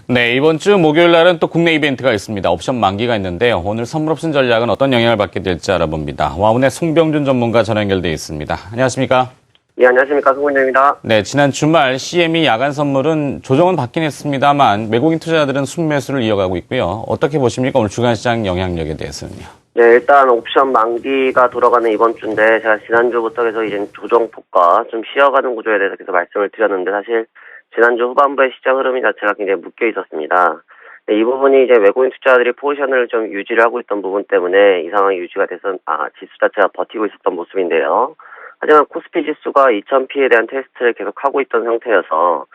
네, 이번 주 목요일 날은 또 국내 이벤트가 있습니다. 옵션 만기가 있는데요. 오늘 선물 옵션 전략은 어떤 영향을 받게 될지 알아봅니다. 와운의 송병준 전문가 전화 연결돼 있습니다. 안녕하십니까? 예, 안녕하십니까. 송은영입니다. 네, 지난 주말 CME 야간 선물은 조정은 받긴 했습니다만 외국인 투자자들은 순매수를 이어가고 있고요. 어떻게 보십니까? 오늘 주간 시장 영향력에 대해서는요. 네, 일단 옵션 만기가 돌아가는 이번 주인데 제가 지난주부터 계속 이제 조정폭과 좀 쉬어가는 구조에 대해서 계속 말씀을 드렸는데 사실 지난주 후반부의 시장 흐름이 자체가 굉장히 묶여 있었습니다. 네, 이 부분이 이제 외국인 투자자들이 포지션을 좀 유지를 하고 있던 부분 때문에 이 상황이 유지가 돼서 지수 자체가 버티고 있었던 모습인데요. 하지만 코스피 지수가 2000P에 대한 테스트를 계속하고 있던 상태여서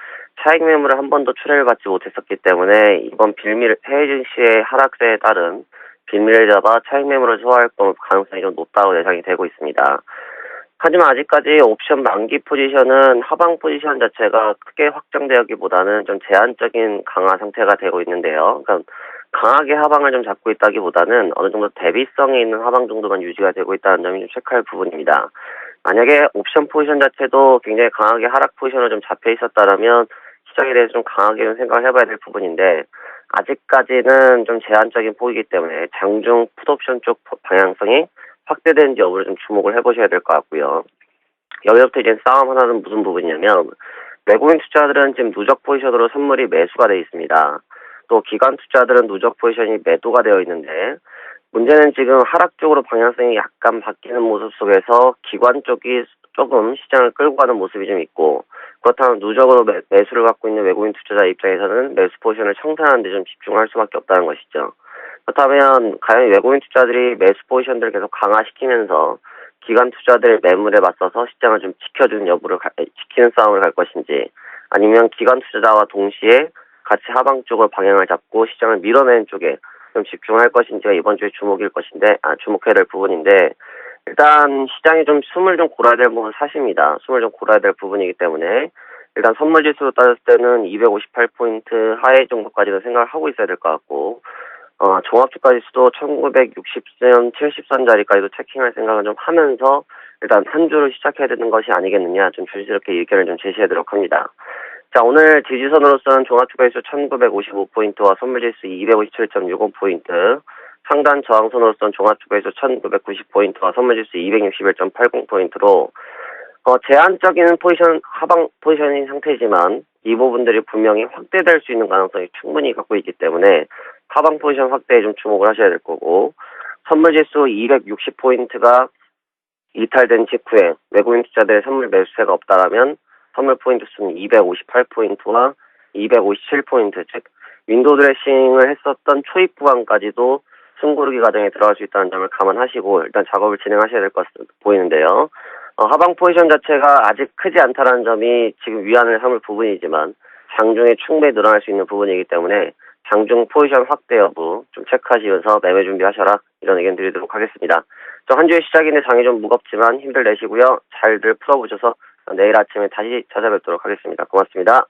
차익 매물을 한 번도 출회를 받지 못했었기 때문에 이번 해외 증시의 하락세에 따른 빌미를 잡아 차익 매물을 소화할 가능성이 좀 높다고 예상이 되고 있습니다. 하지만 아직까지 옵션 만기 포지션은 하방 포지션 자체가 크게 확장되기보다는 좀 제한적인 강화 상태가 되고 있는데요. 그러니까 강하게 하방을 좀 잡고 있다기보다는 어느 정도 대비성이 있는 하방 정도만 유지가 되고 있다는 점이 좀 체크할 부분입니다. 만약에 옵션 포지션 자체도 굉장히 강하게 하락 포지션을 좀 잡혀 있었다면 시장에 대해서 좀 강하게 좀 생각을 해봐야 될 부분인데 아직까지는 좀 제한적인 폭이기 때문에 장중 풋옵션 쪽 방향성이 확대되는지 여부를 좀 주목을 해보셔야 될 것 같고요. 여기서부터 이제 싸움 하나는 무슨 부분이냐면 외국인 투자들은 지금 누적 포지션으로 선물이 매수가 되어 있습니다. 또 기관 투자들은 누적 포지션이 매도가 되어 있는데 문제는 지금 하락 쪽으로 방향성이 약간 바뀌는 모습 속에서 기관 쪽이 조금 시장을 끌고 가는 모습이 좀 있고 그렇다면 누적으로 매수를 갖고 있는 외국인 투자자 입장에서는 매수 포지션을 청산하는 데 좀 집중할 수밖에 없다는 것이죠. 그렇다면 과연 외국인 투자들이 매수 포지션들을 계속 강화시키면서 기관 투자들의 매물에 맞서서 시장을 좀 지켜주는 여부를 지키는 싸움을 갈 것인지 아니면 기관 투자자와 동시에 같이 하방 쪽으로 방향을 잡고 시장을 밀어내는 쪽에 좀 집중할 것인지가 이번 주에 주목해야 될 부분인데 일단 시장이 좀 숨을 좀 골아야 될 부분은 사실입니다. 숨을 좀 골아야 될 부분이기 때문에 일단 선물 지수로 따졌을 때는 258포인트 하회 정도까지는 생각을 하고 있어야 될 것 같고 종합주가 지수도 1960선 70선 자리까지도 체킹할 생각을 좀 하면서 일단 한 주를 시작해야 되는 것이 아니겠느냐 좀 조심스럽게 의견을 좀 제시하도록 합니다. 자, 오늘 지지선으로서는 종합주가지수 1955포인트와 선물지수 257.60포인트, 상단 저항선으로서는 종합주가지수 1990포인트와 선물지수 261.80포인트로 제한적인 하방 포지션인 상태지만 이 부분들이 분명히 확대될 수 있는 가능성이 충분히 갖고 있기 때문에 하방 포지션 확대에 좀 주목을 하셔야 될 거고 선물지수 260포인트가 이탈된 직후에 외국인 투자들의 선물 매수세가 없다라면 선물 포인트 수는 258포인트와 257포인트, 즉 윈도우 드레싱을 했었던 초입 구간까지도 숨고르기 과정에 들어갈 수 있다는 점을 감안하시고 일단 작업을 진행하셔야 될 것 보이는데요. 하방 포지션 자체가 아직 크지 않다는 점이 지금 위안을 삼을 부분이지만 장중에 충분히 늘어날 수 있는 부분이기 때문에 장중 포지션 확대 여부 좀 체크하시면서 매매 준비하셔라 이런 의견 드리도록 하겠습니다. 한 주의 시작인데 장이 좀 무겁지만 힘들 내시고요. 잘들 풀어보셔서 내일 아침에 다시 찾아뵙도록 하겠습니다. 고맙습니다.